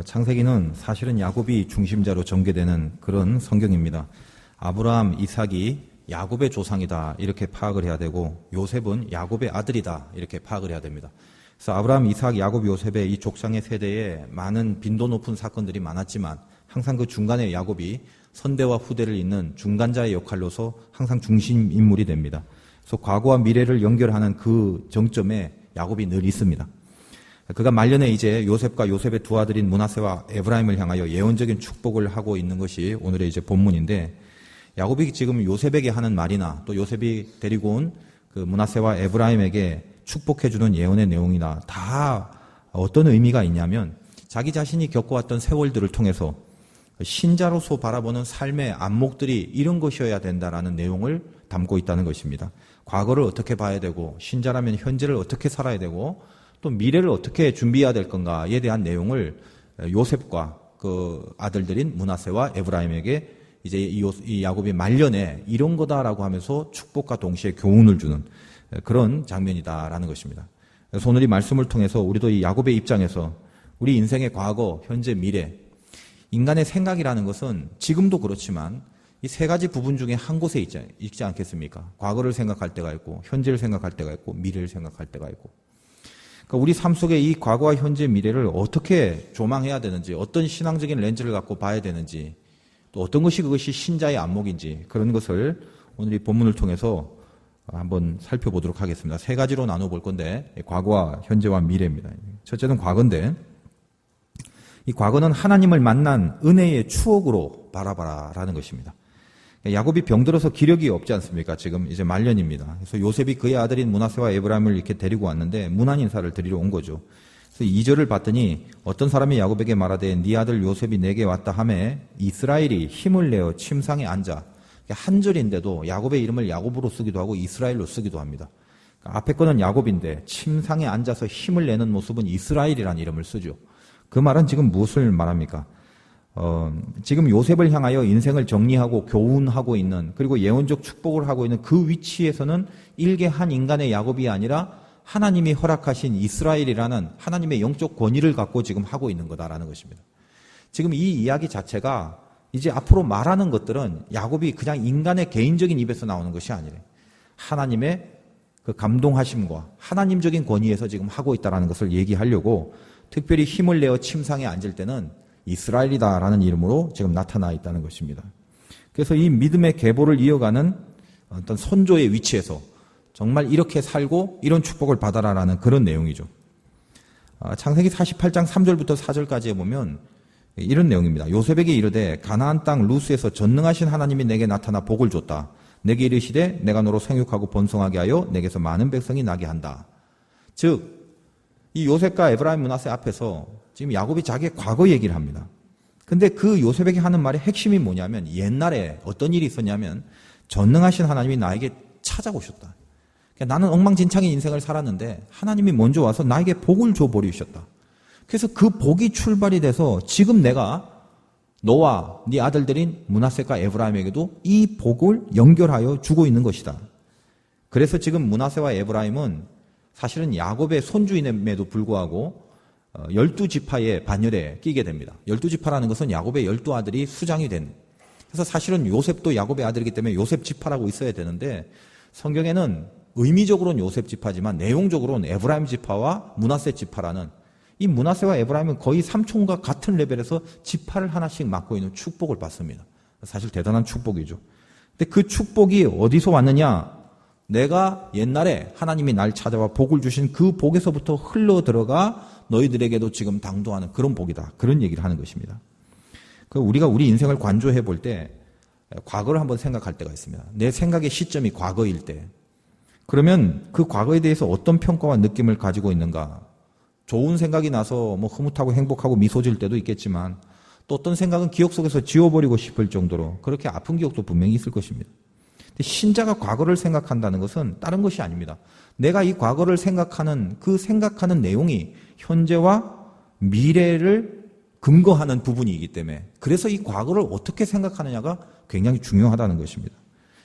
창세기는 사실은 야곱이 중심자로 전개되는 그런 성경입니다. 아브라함, 이삭이 야곱의 조상이다 이렇게 파악을 해야 되고 요셉은 야곱의 아들이다 이렇게 파악을 해야 됩니다. 그래서 아브라함, 이삭, 야곱, 요셉의 이 족장의 세대에 많은 빈도 높은 사건들이 많았지만 항상 그 중간에 야곱이 선대와 후대를 잇는 중간자의 역할로서 항상 중심 인물이 됩니다. 그래서 과거와 미래를 연결하는 그 정점에 야곱이 늘 있습니다. 그가 말년에 이제 요셉과 요셉의 두 아들인 므낫세와 에브라임을 향하여 예언적인 축복을 하고 있는 것이 오늘의 이제 본문인데, 야곱이 지금 요셉에게 하는 말이나 또 요셉이 데리고 온 그 므낫세와 에브라임에게 축복해주는 예언의 내용이나 다 어떤 의미가 있냐면, 자기 자신이 겪어왔던 세월들을 통해서 신자로서 바라보는 삶의 안목들이 이런 것이어야 된다라는 내용을 담고 있다는 것입니다. 과거를 어떻게 봐야 되고, 신자라면 현재를 어떻게 살아야 되고, 또 미래를 어떻게 준비해야 될 건가에 대한 내용을 요셉과 그 아들들인 므낫세와 에브라임에게 이제 이 야곱이 말년에 이런 거다라고 하면서 축복과 동시에 교훈을 주는 그런 장면이다라는 것입니다. 그래서 오늘 이 말씀을 통해서 우리도 이 야곱의 입장에서 우리 인생의 과거, 현재, 미래, 인간의 생각이라는 것은 지금도 그렇지만 이 세 가지 부분 중에 한 곳에 있지 않겠습니까? 과거를 생각할 때가 있고, 현재를 생각할 때가 있고, 미래를 생각할 때가 있고. 그러니까 우리 삶 속에 이 과거와 현재, 미래를 어떻게 조망해야 되는지, 어떤 신앙적인 렌즈를 갖고 봐야 되는지, 또 어떤 것이 그것이 신자의 안목인지, 그런 것을 오늘 이 본문을 통해서 한번 살펴보도록 하겠습니다. 세 가지로 나눠볼 건데, 과거와 현재와 미래입니다. 첫째는 과거인데, 이 과거는 하나님을 만난 은혜의 추억으로 바라봐라라는 것입니다. 야곱이 병들어서 기력이 없지 않습니까? 지금 이제 말년입니다. 그래서 요셉이 그의 아들인 므낫세와 에브라임을 이렇게 데리고 왔는데 문안 인사를 드리러 온 거죠. 그래서 2절을 봤더니 어떤 사람이 야곱에게 말하되 네 아들 요셉이 내게 왔다 하매 이스라엘이 힘을 내어 침상에 앉아. 한 절인데도 야곱의 이름을 야곱으로 쓰기도 하고 이스라엘로 쓰기도 합니다. 그러니까 앞에 거는 야곱인데 침상에 앉아서 힘을 내는 모습은 이스라엘이라는 이름을 쓰죠. 그 말은 지금 무엇을 말합니까? 지금 요셉을 향하여 인생을 정리하고 교훈하고 있는, 그리고 예언적 축복을 하고 있는 그 위치에서는 일개 한 인간의 야곱이 아니라 하나님이 허락하신 이스라엘이라는 하나님의 영적 권위를 갖고 지금 하고 있는 거다라는 것입니다. 지금 이 이야기 자체가 이제 앞으로 말하는 것들은 야곱이 그냥 인간의 개인적인 입에서 나오는 것이 아니래. 하나님의 그 감동하심과 하나님적인 권위에서 지금 하고 있다는 것을 얘기하려고 특별히 힘을 내어 침상에 앉을 때는 이스라엘이다라는 이름으로 지금 나타나 있다는 것입니다. 그래서 이 믿음의 계보를 이어가는 어떤 선조의 위치에서 정말 이렇게 살고 이런 축복을 받아라라는 그런 내용이죠. 창세기 48장 3절부터 4절까지에 보면 이런 내용입니다. 요셉에게 이르되 가나안 땅 루스에서 전능하신 하나님이 내게 나타나 복을 줬다. 내게 이르시되 내가 너로 생육하고 번성하게 하여 내게서 많은 백성이 나게 한다. 즉 이 요셉과 에브라임 므낫세 앞에서 지금 야곱이 자기의 과거 얘기를 합니다. 근데 그 요셉에게 하는 말의 핵심이 뭐냐면 옛날에 어떤 일이 있었냐면 전능하신 하나님이 나에게 찾아오셨다. 그러니까 나는 엉망진창의 인생을 살았는데 하나님이 먼저 와서 나에게 복을 줘버리셨다. 그래서 그 복이 출발이 돼서 지금 내가 너와 네 아들들인 므낫세과 에브라임에게도 이 복을 연결하여 주고 있는 것이다. 그래서 지금 므낫세와 에브라임은 사실은 야곱의 손주임에도 불구하고 12지파의 반열에 끼게 됩니다. 12지파라는 것은 야곱의 12아들이 수장이 된. 그래서 사실은 요셉도 야곱의 아들이기 때문에 요셉 지파라고 있어야 되는데 성경에는 의미적으로는 요셉 지파지만 내용적으로는 에브라임 지파와 므낫세 지파라는, 이 므낫세와 에브라임은 거의 삼촌과 같은 레벨에서 지파를 하나씩 맡고 있는 축복을 받습니다. 사실 대단한 축복이죠. 근데 그 축복이 어디서 왔느냐? 내가 옛날에 하나님이 날 찾아와 복을 주신 그 복에서부터 흘러 들어가 너희들에게도 지금 당도하는 그런 복이다. 그런 얘기를 하는 것입니다. 우리가 우리 인생을 관조해 볼 때 과거를 한번 생각할 때가 있습니다. 내 생각의 시점이 과거일 때. 그러면 그 과거에 대해서 어떤 평가와 느낌을 가지고 있는가? 좋은 생각이 나서 뭐 흐뭇하고 행복하고 미소 지을 때도 있겠지만 또 어떤 생각은 기억 속에서 지워버리고 싶을 정도로 그렇게 아픈 기억도 분명히 있을 것입니다. 신자가 과거를 생각한다는 것은 다른 것이 아닙니다. 내가 이 과거를 생각하는 그 생각하는 내용이 현재와 미래를 근거하는 부분이기 때문에 그래서 이 과거를 어떻게 생각하느냐가 굉장히 중요하다는 것입니다.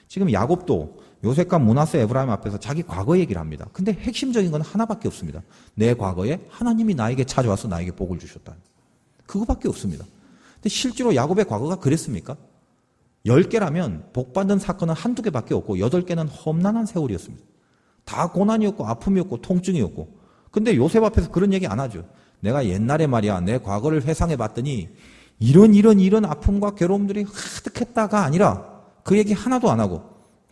지금 야곱도 요셉과 므낫세, 에브라임 앞에서 자기 과거 얘기를 합니다. 근데 핵심적인 건 하나밖에 없습니다. 내 과거에 하나님이 나에게 찾아와서 나에게 복을 주셨다. 그거밖에 없습니다. 근데 실제로 야곱의 과거가 그랬습니까? 10개라면 복받은 사건은 한두 개밖에 없고 8개는 험난한 세월이었습니다. 다 고난이었고 아픔이었고 통증이었고. 근데 요셉 앞에서 그런 얘기 안 하죠. 내가 옛날에 말이야 내 과거를 회상해 봤더니 이런 아픔과 괴로움들이 가득했다가 아니라 그 얘기 하나도 안 하고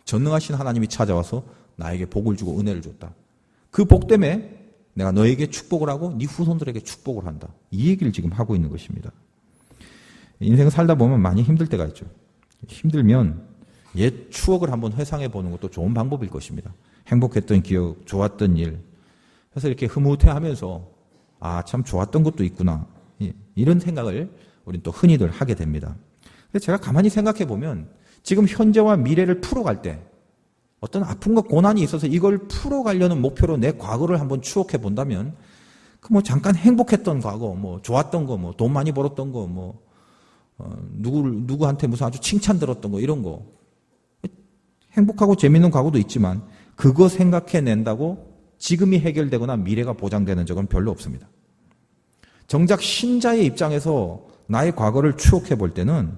전능하신 하나님이 찾아와서 나에게 복을 주고 은혜를 줬다. 그 복 때문에 내가 너에게 축복을 하고 네 후손들에게 축복을 한다. 이 얘기를 지금 하고 있는 것입니다. 인생 살다 보면 많이 힘들 때가 있죠. 힘들면 옛 추억을 한번 회상해 보는 것도 좋은 방법일 것입니다. 행복했던 기억, 좋았던 일. 그래서 이렇게 흐뭇해하면서 아, 참 좋았던 것도 있구나. 이런 생각을 우리는 또 흔히들 하게 됩니다. 그래서 제가 가만히 생각해 보면 지금 현재와 미래를 풀어갈 때 어떤 아픔과 고난이 있어서 이걸 풀어가려는 목표로 내 과거를 한번 추억해 본다면 그 뭐 잠깐 행복했던 과거, 뭐 좋았던 거, 뭐 돈 많이 벌었던 거, 뭐 누구한테 무슨 아주 칭찬 들었던 거 이런 거 행복하고 재밌는 과거도 있지만 그거 생각해낸다고 지금이 해결되거나 미래가 보장되는 적은 별로 없습니다. 정작 신자의 입장에서 나의 과거를 추억해 볼 때는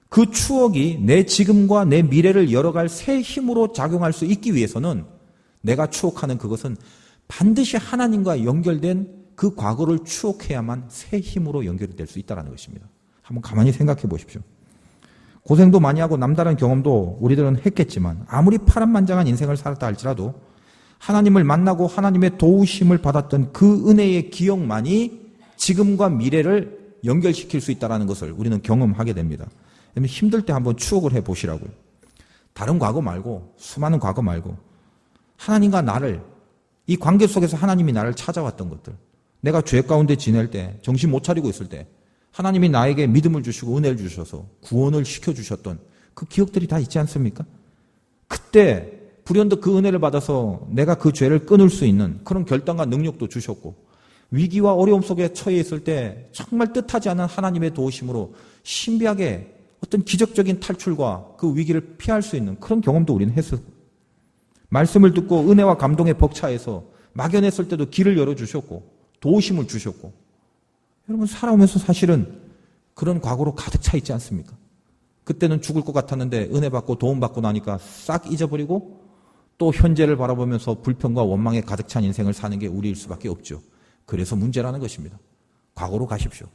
그 추억이 내 지금과 내 미래를 열어갈 새 힘으로 작용할 수 있기 위해서는 내가 추억하는 그것은 반드시 하나님과 연결된 그 과거를 추억해야만 새 힘으로 연결이 될 수 있다는 것입니다. 한번 가만히 생각해 보십시오. 고생도 많이 하고 남다른 경험도 우리들은 했겠지만 아무리 파란만장한 인생을 살았다 할지라도 하나님을 만나고 하나님의 도우심을 받았던 그 은혜의 기억만이 지금과 미래를 연결시킬 수 있다는 것을 우리는 경험하게 됩니다. 힘들 때 한번 추억을 해보시라고요. 다른 과거 말고 수많은 과거 말고 하나님과 나를 이 관계 속에서 하나님이 나를 찾아왔던 것들 내가 죄 가운데 지낼 때 정신 못 차리고 있을 때 하나님이 나에게 믿음을 주시고 은혜를 주셔서 구원을 시켜주셨던 그 기억들이 다 있지 않습니까? 그때 불현듯 그 은혜를 받아서 내가 그 죄를 끊을 수 있는 그런 결단과 능력도 주셨고 위기와 어려움 속에 처해 있을 때 정말 뜻하지 않은 하나님의 도우심으로 신비하게 어떤 기적적인 탈출과 그 위기를 피할 수 있는 그런 경험도 우리는 했었고 말씀을 듣고 은혜와 감동에 벅차해서 막연했을 때도 길을 열어주셨고 도우심을 주셨고 여러분 살아오면서 사실은 그런 과거로 가득 차 있지 않습니까? 그때는 죽을 것 같았는데 은혜 받고 도움 받고 나니까 싹 잊어버리고 또 현재를 바라보면서 불평과 원망에 가득 찬 인생을 사는 게 우리일 수밖에 없죠. 그래서 문제라는 것입니다. 과거로 가십시오.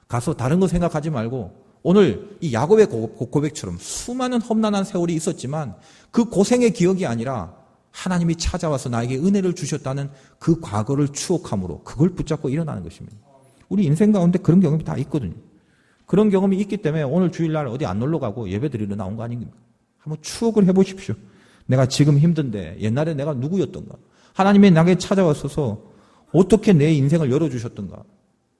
가서 다른 거 생각하지 말고 오늘 이 야곱의 고백처럼 수많은 험난한 세월이 있었지만 그 고생의 기억이 아니라 하나님이 찾아와서 나에게 은혜를 주셨다는 그 과거를 추억함으로 그걸 붙잡고 일어나는 것입니다. 우리 인생 가운데 그런 경험이 다 있거든요. 그런 경험이 있기 때문에 오늘 주일날 어디 안 놀러 가고 예배 드리러 나온 거 아닙니까? 한번 추억을 해보십시오. 내가 지금 힘든데 옛날에 내가 누구였던가? 하나님이 나에게 찾아왔어서 어떻게 내 인생을 열어주셨던가?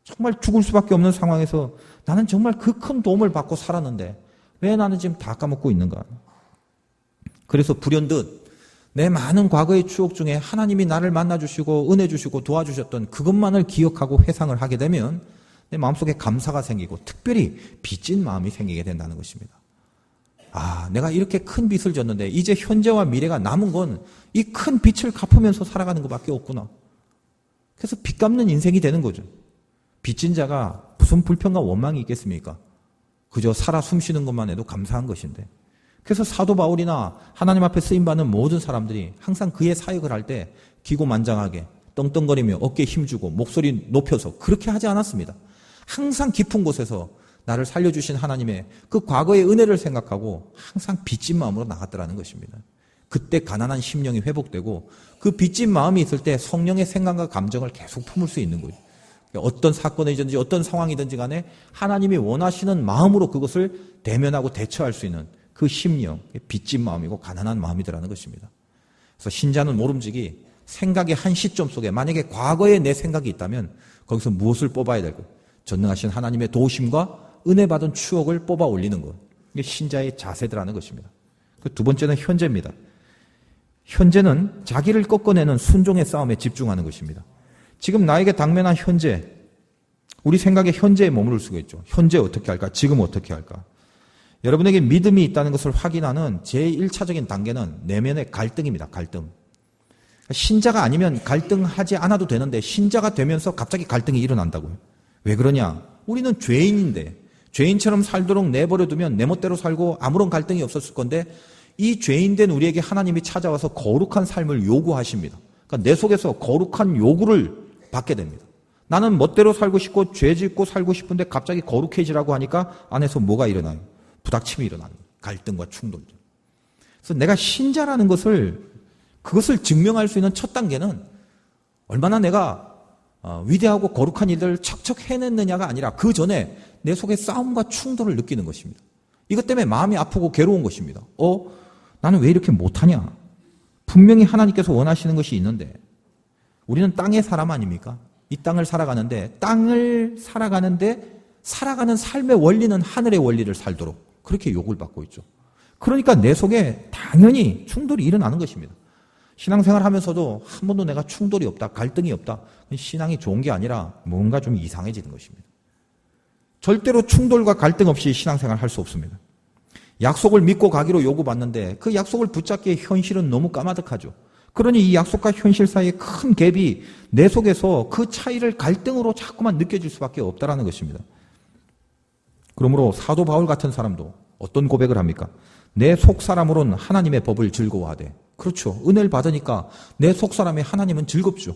정말 죽을 수밖에 없는 상황에서 나는 정말 그 큰 도움을 받고 살았는데 왜 나는 지금 다 까먹고 있는가? 그래서 불현듯 내 많은 과거의 추억 중에 하나님이 나를 만나주시고 은혜 주시고 도와주셨던 그것만을 기억하고 회상을 하게 되면 내 마음속에 감사가 생기고 특별히 빚진 마음이 생기게 된다는 것입니다. 아, 내가 이렇게 큰 빚을 졌는데 이제 현재와 미래가 남은 건 이 큰 빚을 갚으면서 살아가는 것밖에 없구나. 그래서 빚 갚는 인생이 되는 거죠. 빚진 자가 무슨 불평과 원망이 있겠습니까? 그저 살아 숨쉬는 것만 해도 감사한 것인데. 그래서 사도 바울이나 하나님 앞에 쓰임받는 모든 사람들이 항상 그의 사역을 할 때 기고만장하게 떵떵거리며 어깨에 힘주고 목소리 높여서 그렇게 하지 않았습니다. 항상 깊은 곳에서 나를 살려주신 하나님의 그 과거의 은혜를 생각하고 항상 빚진 마음으로 나갔더라는 것입니다. 그때 가난한 심령이 회복되고 그 빚진 마음이 있을 때 성령의 생각과 감정을 계속 품을 수 있는 거예요. 어떤 사건이든지 어떤 상황이든지 간에 하나님이 원하시는 마음으로 그것을 대면하고 대처할 수 있는 그 심령, 빚진 마음이고 가난한 마음이더라는 것입니다. 그래서 신자는 모름지기 생각의 한 시점 속에 만약에 과거에 내 생각이 있다면 거기서 무엇을 뽑아야 되고 전능하신 하나님의 도우심과 은혜 받은 추억을 뽑아 올리는 것. 이게 신자의 자세더라는 것입니다. 그 두 번째는 현재입니다. 현재는 자기를 꺾어내는 순종의 싸움에 집중하는 것입니다. 지금 나에게 당면한 현재, 우리 생각에 현재에 머무를 수가 있죠. 현재 어떻게 할까? 지금 어떻게 할까? 여러분에게 믿음이 있다는 것을 확인하는 제1차적인 단계는 내면의 갈등입니다. 갈등. 신자가 아니면 갈등하지 않아도 되는데 신자가 되면서 갑자기 갈등이 일어난다고요. 왜 그러냐? 우리는 죄인인데 죄인처럼 살도록 내버려두면 내 멋대로 살고 아무런 갈등이 없었을 건데 이 죄인된 우리에게 하나님이 찾아와서 거룩한 삶을 요구하십니다. 그러니까 내 속에서 거룩한 요구를 받게 됩니다. 나는 멋대로 살고 싶고 죄 짓고 살고 싶은데 갑자기 거룩해지라고 하니까 안에서 뭐가 일어나요? 부닥침이 일어나는 거예요. 갈등과 충돌. 그래서 내가 신자라는 그것을 증명할 수 있는 첫 단계는 얼마나 내가 위대하고 거룩한 일들을 척척 해냈느냐가 아니라 그 전에 내 속에 싸움과 충돌을 느끼는 것입니다. 이것 때문에 마음이 아프고 괴로운 것입니다. 나는 왜 이렇게 못하냐? 분명히 하나님께서 원하시는 것이 있는데 우리는 땅의 사람 아닙니까? 이 땅을 살아가는데 살아가는 삶의 원리는 하늘의 원리를 살도록 그렇게 요구를 받고 있죠. 그러니까 내 속에 당연히 충돌이 일어나는 것입니다. 신앙생활 하면서도 한 번도 내가 충돌이 없다, 갈등이 없다. 신앙이 좋은 게 아니라 뭔가 좀 이상해지는 것입니다. 절대로 충돌과 갈등 없이 신앙생활 할 수 없습니다. 약속을 믿고 가기로 요구받는데 그 약속을 붙잡기에 현실은 너무 까마득하죠. 그러니 이 약속과 현실 사이에 큰 갭이 내 속에서 그 차이를 갈등으로 자꾸만 느껴질 수밖에 없다는 것입니다. 그러므로 사도 바울 같은 사람도 어떤 고백을 합니까? 내 속사람으로는 하나님의 법을 즐거워하되. 그렇죠. 은혜를 받으니까 내 속사람의 하나님은 즐겁죠.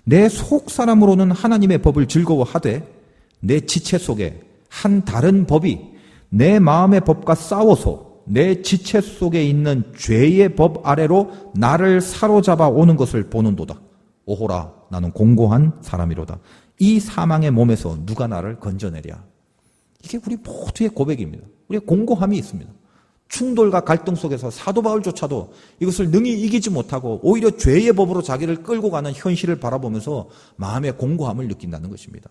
내 속사람으로는 하나님의 법을 즐거워하되 내 지체 속에 한 다른 법이 내 마음의 법과 싸워서 내 지체 속에 있는 죄의 법 아래로 나를 사로잡아 오는 것을 보는도다. 오호라, 나는 공고한 사람이로다. 이 사망의 몸에서 누가 나를 건져내랴. 이게 우리 모두의 고백입니다. 우리의 공고함이 있습니다. 충돌과 갈등 속에서 사도 바울조차도 이것을 능히 이기지 못하고 오히려 죄의 법으로 자기를 끌고 가는 현실을 바라보면서 마음의 공고함을 느낀다는 것입니다.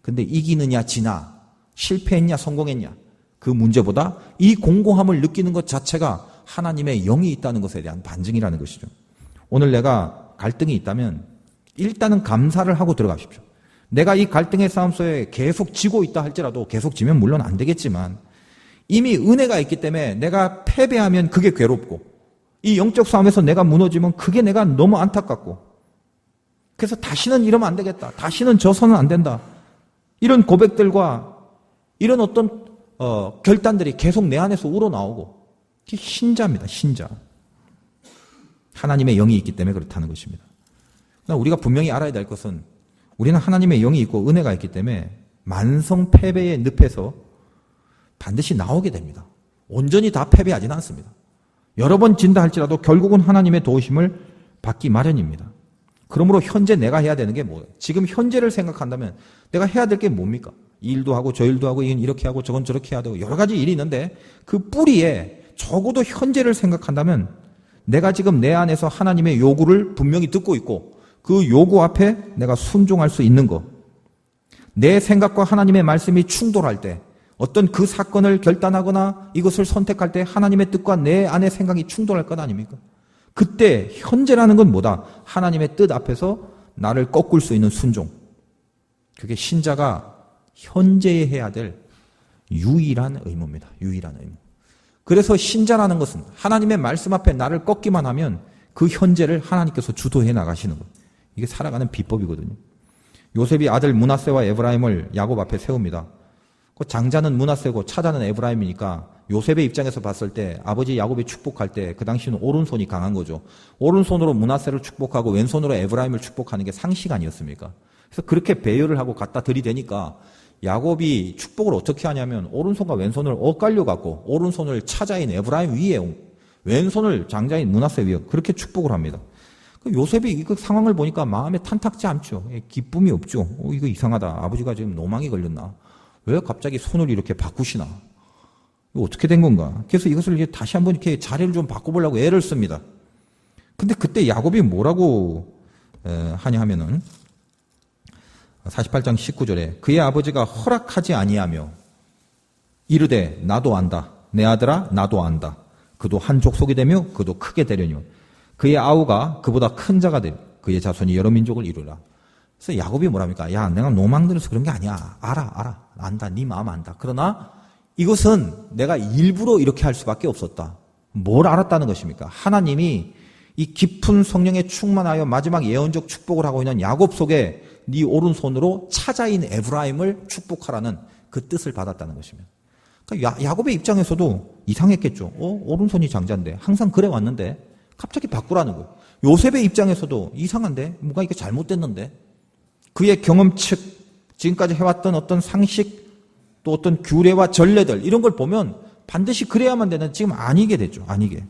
근데 이기느냐 지나, 실패했냐 성공했냐, 그 문제보다 이 공고함을 느끼는 것 자체가 하나님의 영이 있다는 것에 대한 반증이라는 것이죠. 오늘 내가 갈등이 있다면 일단은 감사를 하고 들어가십시오. 내가 이 갈등의 싸움 속에 계속 지고 있다 할지라도, 계속 지면 물론 안 되겠지만 이미 은혜가 있기 때문에 내가 패배하면 그게 괴롭고, 이 영적 싸움에서 내가 무너지면 그게 내가 너무 안타깝고, 그래서 다시는 이러면 안 되겠다, 다시는 져서는 안 된다, 이런 고백들과 이런 어떤 결단들이 계속 내 안에서 우러나오고, 이게 신자입니다. 신자. 하나님의 영이 있기 때문에 그렇다는 것입니다. 그러나 우리가 분명히 알아야 될 것은 우리는 하나님의 영이 있고 은혜가 있기 때문에 만성 패배의 늪에서 반드시 나오게 됩니다. 온전히 다 패배하지는 않습니다. 여러 번 진다 할지라도 결국은 하나님의 도우심을 받기 마련입니다. 그러므로 현재 내가 해야 되는 게 뭐예요? 지금 현재를 생각한다면 내가 해야 될 게 뭡니까? 이 일도 하고 저 일도 하고 이건 이렇게 하고 저건 저렇게 해야 되고 여러 가지 일이 있는데 그 뿌리에 적어도 현재를 생각한다면 내가 지금 내 안에서 하나님의 요구를 분명히 듣고 있고 그 요구 앞에 내가 순종할 수 있는 것, 내 생각과 하나님의 말씀이 충돌할 때, 어떤 그 사건을 결단하거나 이것을 선택할 때 하나님의 뜻과 내 안의 생각이 충돌할 것 아닙니까? 그때 현재라는 건 뭐다? 하나님의 뜻 앞에서 나를 꺾을 수 있는 순종. 그게 신자가 현재에 해야 될 유일한 의무입니다. 유일한 의무. 그래서 신자라는 것은 하나님의 말씀 앞에 나를 꺾기만 하면 그 현재를 하나님께서 주도해 나가시는 것. 이게 살아가는 비법이거든요. 요셉이 아들 므낫세와 에브라임을 야곱 앞에 세웁니다. 그 장자는 므낫세고 차자는 에브라임이니까 요셉의 입장에서 봤을 때 아버지 야곱이 축복할 때 그 당시는 오른손이 강한 거죠. 오른손으로 므낫세를 축복하고 왼손으로 에브라임을 축복하는 게 상식 아니었습니까? 그래서 그렇게 배열을 하고 갖다 들이대니까 야곱이 축복을 어떻게 하냐면 오른손과 왼손을 엇갈려 갖고 오른손을 차자인 에브라임 위에, 왼손을 장자인 므낫세 위에 그렇게 축복을 합니다. 요셉이 이 상황을 보니까 마음에 탄탁지 않죠. 기쁨이 없죠. 이거 이상하다. 아버지가 지금 노망이 걸렸나? 왜 갑자기 손을 이렇게 바꾸시나? 이거 어떻게 된 건가? 그래서 이것을 이제 다시 한번 이렇게 자리를 좀 바꿔보려고 애를 씁니다. 근데 그때 야곱이 뭐라고 하냐 하면은 48장 19절에 그의 아버지가 허락하지 아니하며 이르되 나도 안다. 내 아들아 나도 안다. 그도 한 족속이 되며 그도 크게 되려니와 그의 아우가 그보다 큰 자가 되며 그의 자손이 여러 민족을 이루라. 그래서 야곱이 뭐랍니까? 야, 내가 노망들어서 그런 게 아니야. 알아. 안다. 네 마음 안다. 그러나 이것은 내가 일부러 이렇게 할 수밖에 없었다. 뭘 알았다는 것입니까? 하나님이 이 깊은 성령에 충만하여 마지막 예언적 축복을 하고 있는 야곱 속에 네 오른손으로 차자인 에브라임을 축복하라는 그 뜻을 받았다는 것입니다. 그러니까 야곱의 입장에서도 이상했겠죠. 오른손이 장자인데 항상 그래 왔는데 갑자기 바꾸라는 거예요. 요셉의 입장에서도 이상한데 뭐가 이게 잘못됐는데 그의 경험칙, 지금까지 해왔던 어떤 상식, 또 어떤 규례와 전례들 이런 걸 보면 반드시 그래야만 되는 지금 아니게 됐죠. 아니게.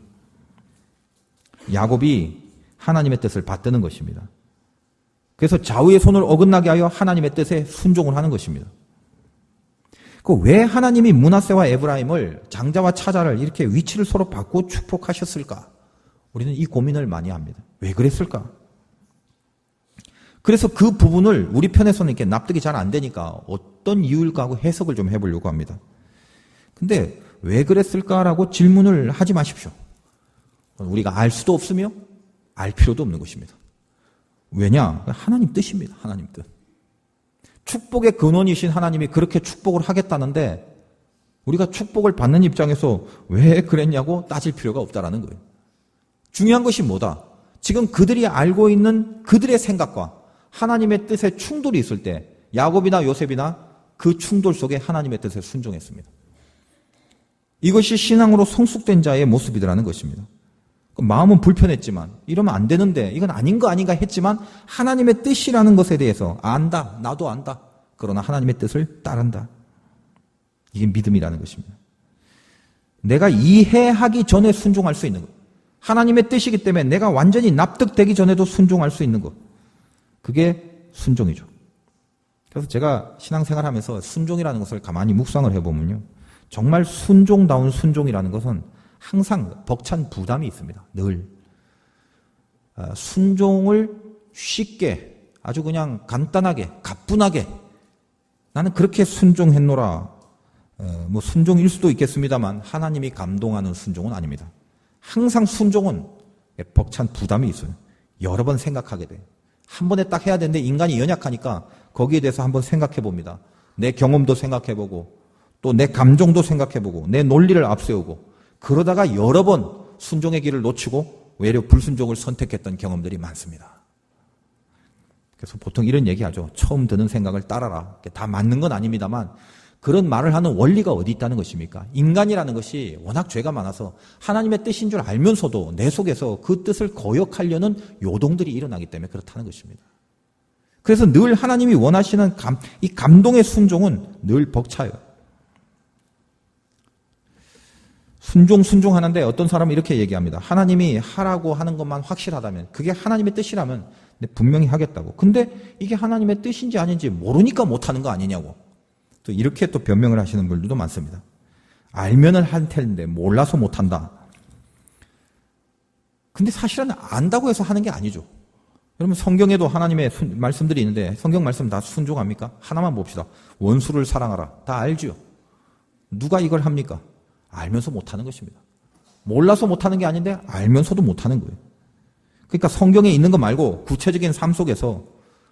야곱이 하나님의 뜻을 받드는 것입니다. 그래서 좌우의 손을 어긋나게 하여 하나님의 뜻에 순종을 하는 것입니다. 왜 하나님이 므낫세와 에브라임을 장자와 차자를 이렇게 위치를 서로 바꾸어 축복하셨을까? 우리는 이 고민을 많이 합니다. 왜 그랬을까? 그래서 그 부분을 우리 편에서는 이렇게 납득이 잘 안 되니까 어떤 이유일까 하고 해석을 좀 해보려고 합니다. 근데 왜 그랬을까라고 질문을 하지 마십시오. 우리가 알 수도 없으며 알 필요도 없는 것입니다. 왜냐? 하나님 뜻입니다. 하나님 뜻. 축복의 근원이신 하나님이 그렇게 축복을 하겠다는데 우리가 축복을 받는 입장에서 왜 그랬냐고 따질 필요가 없다라는 거예요. 중요한 것이 뭐다? 지금 그들이 알고 있는 그들의 생각과 하나님의 뜻에 충돌이 있을 때 야곱이나 요셉이나 그 충돌 속에 하나님의 뜻에 순종했습니다. 이것이 신앙으로 성숙된 자의 모습이라는 것입니다. 마음은 불편했지만 이러면 안 되는데 이건 아닌 거 아닌가 했지만 하나님의 뜻이라는 것에 대해서 안다. 나도 안다. 그러나 하나님의 뜻을 따른다. 이게 믿음이라는 것입니다. 내가 이해하기 전에 순종할 수 있는 것. 하나님의 뜻이기 때문에 내가 완전히 납득되기 전에도 순종할 수 있는 것. 그게 순종이죠. 그래서 제가 신앙생활하면서 순종이라는 것을 가만히 묵상을 해보면요. 정말 순종다운 순종이라는 것은 항상 벅찬 부담이 있습니다. 늘. 순종을 쉽게 아주 그냥 간단하게 가뿐하게 나는 그렇게 순종했노라. 순종일 수도 있겠습니다만 하나님이 감동하는 순종은 아닙니다. 항상 순종은 벅찬 부담이 있어요. 여러 번 생각하게 돼요. 한 번에 딱 해야 되는데 인간이 연약하니까 거기에 대해서 한번 생각해 봅니다. 내 경험도 생각해 보고 또 내 감정도 생각해 보고 내 논리를 앞세우고 그러다가 여러 번 순종의 길을 놓치고 외려 불순종을 선택했던 경험들이 많습니다. 그래서 보통 이런 얘기하죠. 처음 드는 생각을 따라라. 다 맞는 건 아닙니다만 그런 말을 하는 원리가 어디 있다는 것입니까? 인간이라는 것이 워낙 죄가 많아서 하나님의 뜻인 줄 알면서도 내 속에서 그 뜻을 거역하려는 요동들이 일어나기 때문에 그렇다는 것입니다. 그래서 늘 하나님이 원하시는 이 감동의 순종은 늘 벅차요. 순종하는데 어떤 사람은 이렇게 얘기합니다. 하나님이 하라고 하는 것만 확실하다면 그게 하나님의 뜻이라면 분명히 하겠다고. 근데 이게 하나님의 뜻인지 아닌지 모르니까 못하는 거 아니냐고. 또 이렇게 또 변명을 하시는 분들도 많습니다. 알면은 할 텐데 몰라서 못한다. 근데 사실은 안다고 해서 하는 게 아니죠. 여러분 성경에도 하나님의 말씀들이 있는데 성경 말씀 다 순종합니까? 하나만 봅시다. 원수를 사랑하라. 다 알지요. 누가 이걸 합니까? 알면서 못하는 것입니다. 몰라서 못하는 게 아닌데 알면서도 못하는 거예요. 그러니까 성경에 있는 거 말고 구체적인 삶 속에서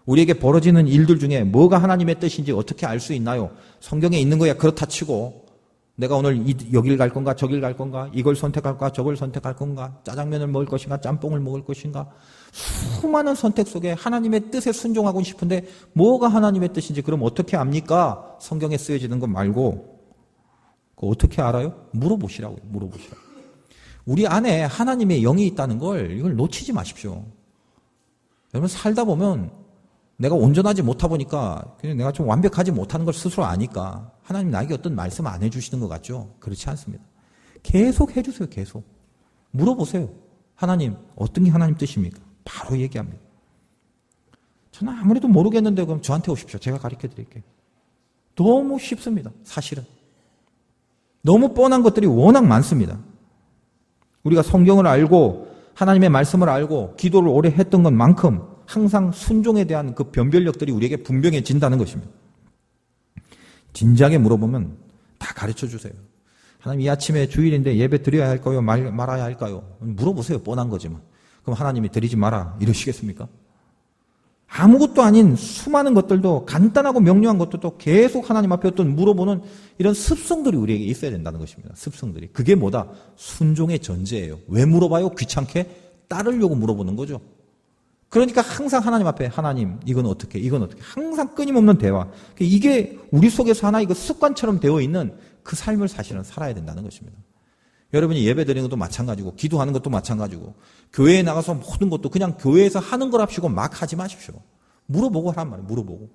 우리에게 벌어지는 일들 중에 뭐가 하나님의 뜻인지 어떻게 알 수 있나요? 성경에 있는 거야 그렇다 치고 내가 오늘 여길 갈 건가 저길 갈 건가 이걸 선택할까 저걸 선택할 건가 짜장면을 먹을 것인가 짬뽕을 먹을 것인가 수많은 선택 속에 하나님의 뜻에 순종하고 싶은데 뭐가 하나님의 뜻인지 그럼 어떻게 압니까? 성경에 쓰여지는 것 말고 어떻게 알아요? 물어보시라고요. 물어보시라고. 우리 안에 하나님의 영이 있다는 걸 이걸 놓치지 마십시오. 여러분 살다 보면 내가 온전하지 못하 보니까 그냥 내가 좀 완벽하지 못하는 걸 스스로 아니까 하나님 나에게 어떤 말씀 안 해주시는 것 같죠? 그렇지 않습니다. 계속 해주세요. 계속. 물어보세요. 하나님 어떤 게 하나님 뜻입니까? 바로 얘기합니다. 저는 아무래도 모르겠는데 그럼 저한테 오십시오. 제가 가르쳐 드릴게요. 너무 쉽습니다. 사실은. 너무 뻔한 것들이 워낙 많습니다. 우리가 성경을 알고 하나님의 말씀을 알고 기도를 오래 했던 것만큼 항상 순종에 대한 그 변별력들이 우리에게 분명해진다는 것입니다. 진지하게 물어보면 다 가르쳐 주세요. 하나님 이 아침에 주일인데 예배 드려야 할까요? 말아야 할까요? 물어보세요. 뻔한 거지만. 그럼 하나님이 드리지 마라 이러시겠습니까? 아무것도 아닌 수많은 것들도 간단하고 명료한 것들도 계속 하나님 앞에 어떤 물어보는 이런 습성들이 우리에게 있어야 된다는 것입니다. 습성들이. 그게 뭐다? 순종의 전제예요. 왜 물어봐요? 귀찮게? 따르려고 물어보는 거죠. 그러니까 항상 하나님 앞에 하나님 이건 어떻게 이건 어떻게 항상 끊임없는 대화. 이게 우리 속에서 하나 이거 습관처럼 되어 있는 그 삶을 사실은 살아야 된다는 것입니다. 여러분이 예배 드리는 것도 마찬가지고 기도하는 것도 마찬가지고 교회에 나가서 모든 것도 그냥 교회에서 하는 거랍시고 막 하지 마십시오. 물어보고 하란 말이에요. 물어보고.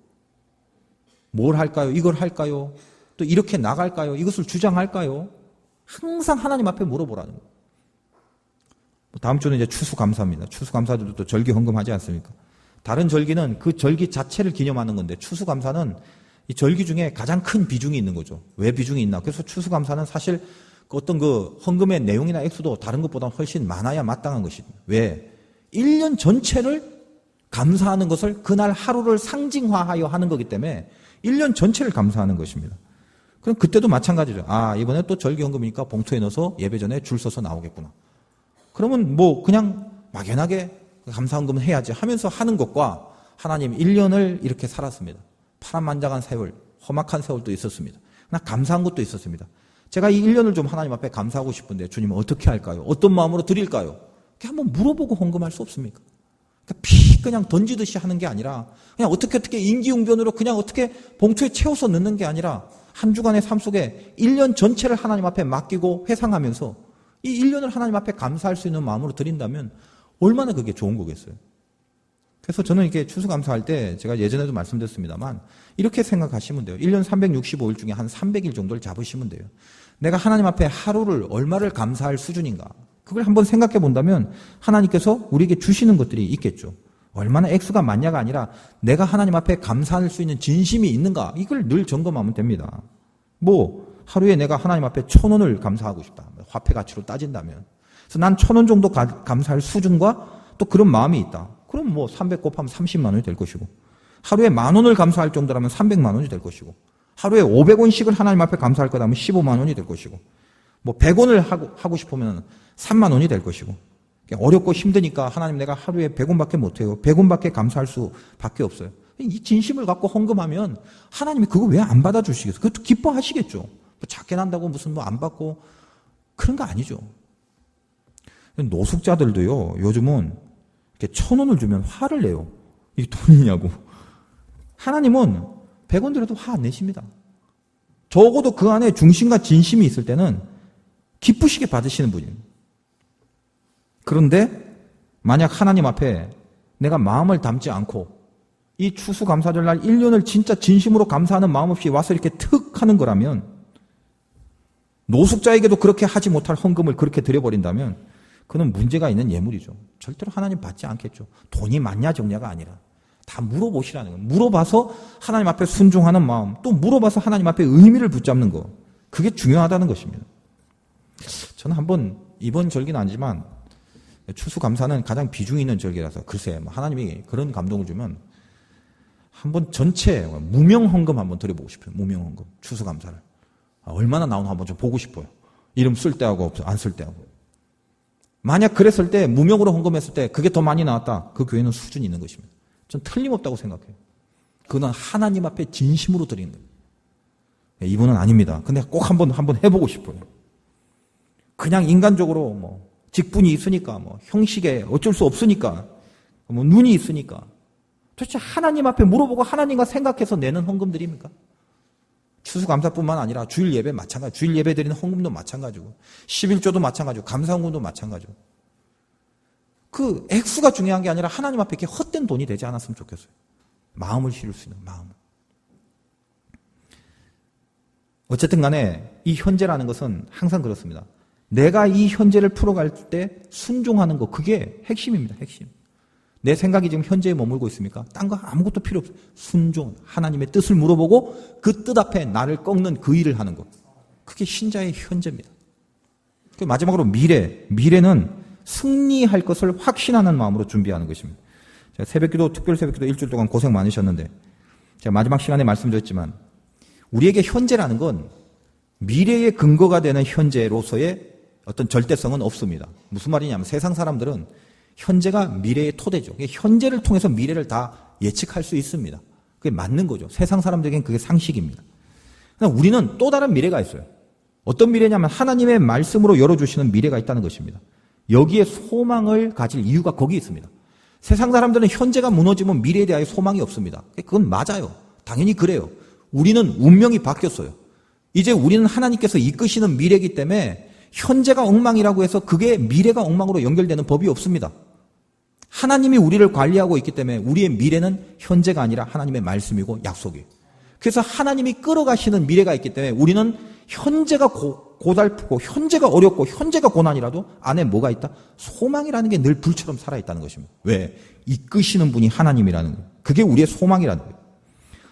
뭘 할까요? 이걸 할까요? 또 이렇게 나갈까요? 이것을 주장할까요? 항상 하나님 앞에 물어보라는 거예요. 다음 주는 이제 추수감사입니다. 추수감사들도 또 절기 헌금하지 않습니까? 다른 절기는 그 절기 자체를 기념하는 건데 추수감사는 이 절기 중에 가장 큰 비중이 있는 거죠. 왜 비중이 있나? 그래서 추수감사는 사실 어떤 그 헌금의 내용이나 액수도 다른 것보다 훨씬 많아야 마땅한 것입니다. 왜? 1년 전체를 감사하는 것을 그날 하루를 상징화하여 하는 거기 때문에 1년 전체를 감사하는 것입니다. 그럼 그때도 마찬가지죠. 아, 이번에 또 절기 헌금이니까 봉투에 넣어서 예배 전에 줄 서서 나오겠구나. 그러면 뭐 그냥 막연하게 감사헌금 해야지 하면서 하는 것과 하나님 1년을 이렇게 살았습니다. 파란만장한 세월, 험악한 세월도 있었습니다. 그러나 감사한 것도 있었습니다. 제가 이 1년을 좀 하나님 앞에 감사하고 싶은데 주님 어떻게 할까요? 어떤 마음으로 드릴까요? 이렇게 한번 물어보고 헌금할 수 없습니까? 그냥 던지듯이 하는 게 아니라 그냥 어떻게 임기응변으로 그냥 어떻게 봉투에 채워서 넣는 게 아니라 한 주간의 삶 속에 1년 전체를 하나님 앞에 맡기고 회상하면서 이 1년을 하나님 앞에 감사할 수 있는 마음으로 드린다면 얼마나 그게 좋은 거겠어요. 그래서 저는 이렇게 추수감사할 때 제가 예전에도 말씀드렸습니다만 이렇게 생각하시면 돼요. 1년 365일 중에 한 300일 정도를 잡으시면 돼요. 내가 하나님 앞에 하루를 얼마를 감사할 수준인가. 그걸 한번 생각해 본다면 하나님께서 우리에게 주시는 것들이 있겠죠. 얼마나 액수가 많냐가 아니라 내가 하나님 앞에 감사할 수 있는 진심이 있는가. 이걸 늘 점검하면 됩니다. 하루에 내가 하나님 앞에 1,000원을 감사하고 싶다. 화폐 가치로 따진다면. 그래서 난 1,000원 정도 감사할 수준과 또 그런 마음이 있다. 그럼 300 곱하면 30만 원이 될 것이고 하루에 10,000원을 감사할 정도라면 300만 원이 될 것이고 하루에 500원씩을 하나님 앞에 감사할 거라면 15만 원이 될 것이고 100원을 하고 싶으면 3만 원이 될 것이고 어렵고 힘드니까 하나님 내가 하루에 100원밖에 못해요. 100원밖에 감사할 수밖에 없어요. 이 진심을 갖고 헌금하면 하나님이 그거 왜 안 받아주시겠어요? 그것도 기뻐하시겠죠. 작게 난다고 무슨 안 받고 그런 거 아니죠. 노숙자들도요 요즘은 이렇게 1,000원을 주면 화를 내요. 이게 돈이냐고. 하나님은 100원 드려도 화 안 내십니다. 적어도 그 안에 중심과 진심이 있을 때는 기쁘시게 받으시는 분이에요. 그런데 만약 하나님 앞에 내가 마음을 담지 않고 이 추수감사절날 1년을 진짜 진심으로 감사하는 마음 없이 와서 이렇게 툭 하는 거라면 노숙자에게도 그렇게 하지 못할 헌금을 그렇게 드려버린다면 그는 문제가 있는 예물이죠. 절대로 하나님 받지 않겠죠. 돈이 많냐 적냐가 아니라 다 물어보시라는 거예요. 물어봐서 하나님 앞에 순종하는 마음, 또 물어봐서 하나님 앞에 의미를 붙잡는 거, 그게 중요하다는 것입니다. 저는 한번 이번 절기는 아니지만 추수감사는 가장 비중이 있는 절기라서 글쎄 하나님이 그런 감동을 주면 한번 전체 무명헌금 한번 드려보고 싶어요. 무명헌금, 추수감사를. 얼마나 나오나 한번 좀 보고 싶어요. 이름 쓸 때하고 안 쓸 때하고. 만약 그랬을 때 무명으로 헌금했을 때 그게 더 많이 나왔다. 그 교회는 수준이 있는 것입니다. 전 틀림없다고 생각해요. 그건 하나님 앞에 진심으로 드리는 거예요. 이분은 아닙니다. 근데 꼭 한번 해보고 싶어요. 그냥 인간적으로 직분이 있으니까 형식에 어쩔 수 없으니까 눈이 있으니까 도대체 하나님 앞에 물어보고 하나님과 생각해서 내는 헌금들입니까? 추수감사뿐만 아니라 주일 예배 마찬가지, 주일 예배 드리는 헌금도 마찬가지고 11조도 마찬가지고 감사헌금도 마찬가지고 그 액수가 중요한 게 아니라 하나님 앞에 이렇게 헛된 돈이 되지 않았으면 좋겠어요. 마음을 실을 수 있는 마음. 어쨌든 간에 이 현재라는 것은 항상 그렇습니다. 내가 이 현재를 풀어갈 때 순종하는 거, 그게 핵심입니다. 핵심. 내 생각이 지금 현재에 머물고 있습니까? 딴 거 아무것도 필요 없어요. 순종, 하나님의 뜻을 물어보고 그 뜻 앞에 나를 꺾는 그 일을 하는 것. 그게 신자의 현재입니다. 마지막으로 미래는 승리할 것을 확신하는 마음으로 준비하는 것입니다. 제가 새벽기도, 특별 새벽기도 일주일 동안 고생 많으셨는데 제가 마지막 시간에 말씀드렸지만 우리에게 현재라는 건 미래의 근거가 되는 현재로서의 어떤 절대성은 없습니다. 무슨 말이냐면 세상 사람들은 현재가 미래의 토대죠. 현재를 통해서 미래를 다 예측할 수 있습니다. 그게 맞는 거죠. 세상 사람들에게는 그게 상식입니다. 그러나 우리는 또 다른 미래가 있어요. 어떤 미래냐면 하나님의 말씀으로 열어주시는 미래가 있다는 것입니다. 여기에 소망을 가질 이유가 거기 있습니다. 세상 사람들은 현재가 무너지면 미래에 대하여 소망이 없습니다. 그건 맞아요. 당연히 그래요. 우리는 운명이 바뀌었어요. 이제 우리는 하나님께서 이끄시는 미래이기 때문에 현재가 엉망이라고 해서 그게 미래가 엉망으로 연결되는 법이 없습니다. 하나님이 우리를 관리하고 있기 때문에 우리의 미래는 현재가 아니라 하나님의 말씀이고 약속이에요. 그래서 하나님이 끌어가시는 미래가 있기 때문에 우리는 현재가 고달프고 현재가 어렵고 현재가 고난이라도 안에 뭐가 있다? 소망이라는 게 늘 불처럼 살아있다는 것입니다. 왜? 이끄시는 분이 하나님이라는 거예요. 그게 우리의 소망이라는 거예요.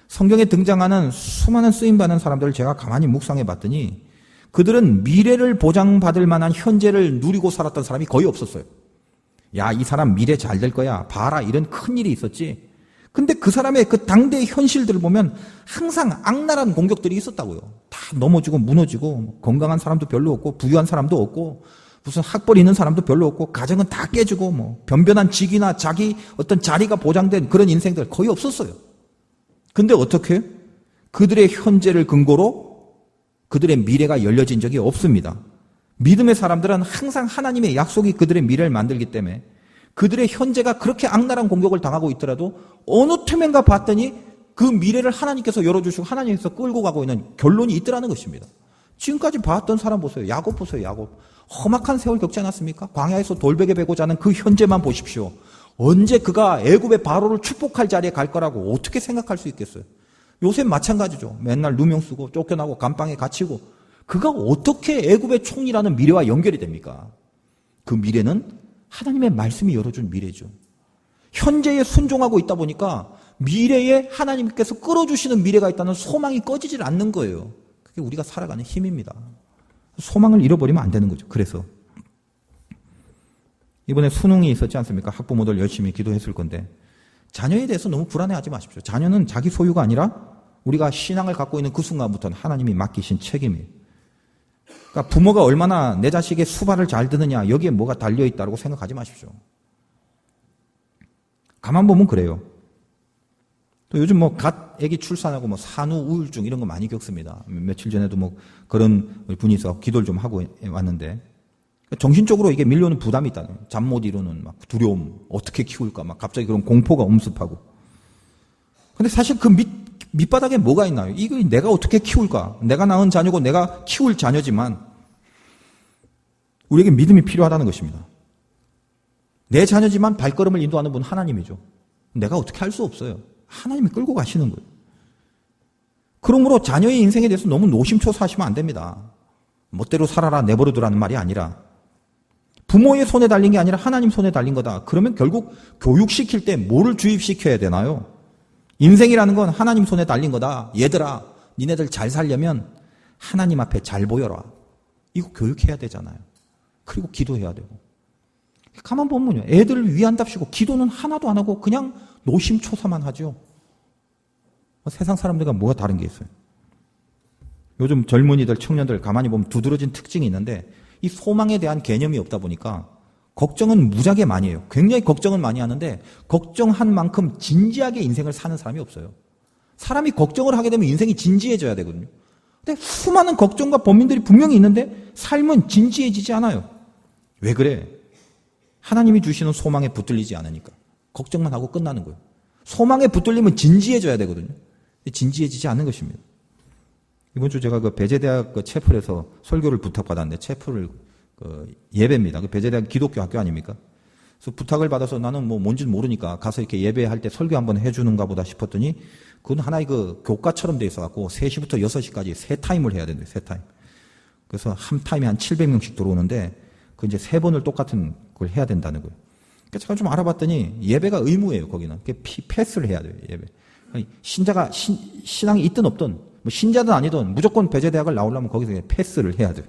성경에 등장하는 수많은 쓰임받는 사람들을 제가 가만히 묵상해 봤더니 그들은 미래를 보장받을 만한 현재를 누리고 살았던 사람이 거의 없었어요. 야, 이 사람 미래 잘 될 거야. 봐라, 이런 큰 일이 있었지. 근데 그 사람의 그 당대의 현실들을 보면 항상 악랄한 공격들이 있었다고요. 다 넘어지고 무너지고 건강한 사람도 별로 없고 부유한 사람도 없고 무슨 학벌 있는 사람도 별로 없고 가정은 다 깨지고 뭐 변변한 직위나 자기 어떤 자리가 보장된 그런 인생들 거의 없었어요. 근데 어떻게? 그들의 현재를 근거로 그들의 미래가 열려진 적이 없습니다. 믿음의 사람들은 항상 하나님의 약속이 그들의 미래를 만들기 때문에 그들의 현재가 그렇게 악랄한 공격을 당하고 있더라도 어느 틈엔가 봤더니 그 미래를 하나님께서 열어주시고 하나님께서 끌고 가고 있는 결론이 있더라는 것입니다. 지금까지 봤던 사람 보세요. 야곱 보세요. 야곱. 험악한 세월 겪지 않았습니까? 광야에서 돌베개 베고 자는 그 현재만 보십시오. 언제 그가 애굽의 바로를 축복할 자리에 갈 거라고 어떻게 생각할 수 있겠어요? 요새 마찬가지죠. 맨날 누명 쓰고 쫓겨나고 감방에 갇히고 그가 어떻게 애굽의 총리라는 미래와 연결이 됩니까? 그 미래는 하나님의 말씀이 열어준 미래죠. 현재에 순종하고 있다 보니까 미래에 하나님께서 끌어주시는 미래가 있다는 소망이 꺼지질 않는 거예요. 그게 우리가 살아가는 힘입니다. 소망을 잃어버리면 안 되는 거죠. 그래서 이번에 수능이 있었지 않습니까? 학부모들 열심히 기도했을 건데 자녀에 대해서 너무 불안해하지 마십시오. 자녀는 자기 소유가 아니라 우리가 신앙을 갖고 있는 그 순간부터는 하나님이 맡기신 책임이에요. 그러니까 부모가 얼마나 내 자식의 수발을 잘 드느냐 여기에 뭐가 달려있다고 생각하지 마십시오. 가만 보면 그래요. 또 요즘 뭐 갓 애기 출산하고 뭐 산후 우울증 이런 거 많이 겪습니다. 며칠 전에도 뭐 그런 분이 있어 기도를 좀 하고 왔는데 정신적으로 이게 밀려오는 부담이 있다는 거예요. 잠 못 이루는 막 두려움, 어떻게 키울까 막 갑자기 그런 공포가 엄습하고. 근데 사실 그 밑바닥에 뭐가 있나요? 이거 내가 어떻게 키울까? 내가 낳은 자녀고 내가 키울 자녀지만 우리에게 믿음이 필요하다는 것입니다. 내 자녀지만 발걸음을 인도하는 분은 하나님이죠. 내가 어떻게 할 수 없어요. 하나님이 끌고 가시는 거예요. 그러므로 자녀의 인생에 대해서 너무 노심초사하시면 안 됩니다. 멋대로 살아라 내버려 두라는 말이 아니라 부모의 손에 달린 게 아니라 하나님 손에 달린 거다. 그러면 결국 교육시킬 때 뭐를 주입시켜야 되나요? 인생이라는 건 하나님 손에 달린 거다. 얘들아, 니네들 잘 살려면 하나님 앞에 잘 보여라. 이거 교육해야 되잖아요. 그리고 기도해야 되고. 가만 보면요. 애들을 위한답시고 기도는 하나도 안 하고 그냥 노심초사만 하죠. 세상 사람들과 뭐가 다른 게 있어요? 요즘 젊은이들, 청년들 가만히 보면 두드러진 특징이 있는데 이 소망에 대한 개념이 없다 보니까 걱정은 무지하게 많이 해요. 굉장히 걱정은 많이 하는데 걱정한 만큼 진지하게 인생을 사는 사람이 없어요. 사람이 걱정을 하게 되면 인생이 진지해져야 되거든요. 근데 수많은 걱정과 범민들이 분명히 있는데 삶은 진지해지지 않아요. 왜 그래? 하나님이 주시는 소망에 붙들리지 않으니까. 걱정만 하고 끝나는 거예요. 소망에 붙들리면 진지해져야 되거든요. 진지해지지 않는 것입니다. 이번 주 제가 그 배재대학 그 채플에서 설교를 부탁받았는데 채플을 예배입니다. 그 배재대학 기독교 학교 아닙니까? 그래서 부탁을 받아서 나는 뭐 뭔지는 모르니까 가서 이렇게 예배할 때 설교 한번 해주는가 보다 싶었더니 그건 하나의 그 교과처럼 돼 있어갖고 3시부터 6시까지 세 타임을 해야 된대요. 세 타임. 그래서 한 타임에 한 700명씩 들어오는데 그 이제 3번을 똑같은 걸 해야 된다는 거예요. 그래서 제가 좀 알아봤더니 예배가 의무예요. 거기는. 패스를 해야 돼요. 예배. 신자가 신앙이 있든 없든 뭐 신자든 아니든 무조건 배재대학을 나오려면 거기서 패스를 해야 돼요.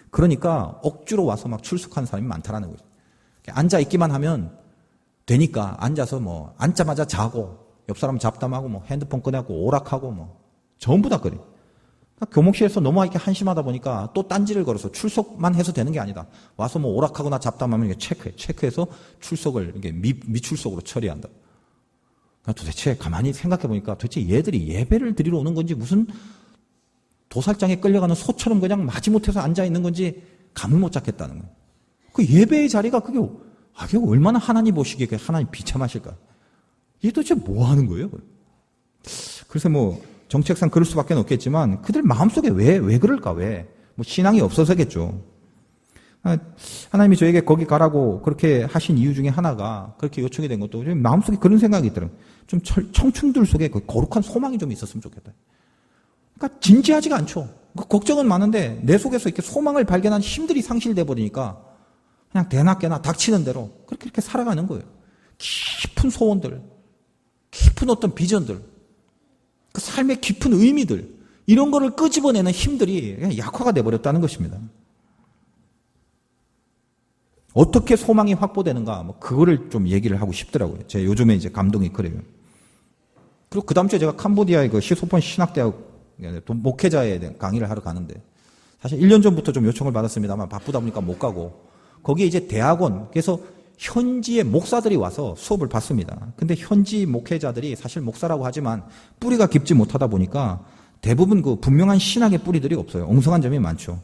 그러니까 억지로 와서 막 출석하는 사람이 많다라는 거죠. 앉아 있기만 하면 되니까 앉아서 뭐 앉자마자 자고 옆 사람 잡담하고 뭐 핸드폰 꺼내고 오락하고 뭐 전부 다 그래. 그러니까 교목실에서 너무 이렇게 한심하다 보니까 또 딴지를 걸어서 출석만 해서 되는 게 아니다. 와서 뭐 오락하거나 잡담하면 이게 체크해서 출석을 이게 미출석으로 처리한다. 그러니까 도대체 가만히 생각해 보니까 도대체 얘들이 예배를 드리러 오는 건지 무슨 도살장에 끌려가는 소처럼 그냥 마지못해서 앉아 있는 건지 감을 못 잡겠다는 거예요. 그 예배의 자리가 그게 이게 얼마나 하나님 보시기에 하나님 비참하실까? 이게 도대체 뭐 하는 거예요? 그래서 뭐 정책상 그럴 수밖에 없겠지만 그들 마음속에 왜 그럴까? 왜? 뭐 신앙이 없어서겠죠. 하나님이 저에게 거기 가라고 그렇게 하신 이유 중에 하나가 그렇게 요청이 된 것도 마음속에 그런 생각이 있더라고요. 좀 청춘들 속에 그 거룩한 소망이 좀 있었으면 좋겠다. 그러니까 진지하지가 않죠. 걱정은 많은데 내 속에서 이렇게 소망을 발견한 힘들이 상실돼 버리니까 그냥 대낮게나 닥치는 대로 그렇게 살아가는 거예요. 깊은 소원들, 깊은 어떤 비전들, 그 삶의 깊은 의미들 이런 거를 끄집어내는 힘들이 그냥 약화가 돼버렸다는 것입니다. 어떻게 소망이 확보되는가, 뭐, 그거를 좀 얘기를 하고 싶더라고요. 제 요즘에 이제 감동이 그래요. 그리고 그 다음 주에 제가 캄보디아의 그 시소폰 신학대학 목회자에 대한 강의를 하러 가는데, 사실 1년 전부터 좀 요청을 받았습니다만 바쁘다 보니까 못 가고, 거기에 이제 대학원, 그래서 현지의 목사들이 와서 수업을 받습니다. 근데 현지 목회자들이 사실 목사라고 하지만 뿌리가 깊지 못하다 보니까 대부분 그 분명한 신학의 뿌리들이 없어요. 엉성한 점이 많죠.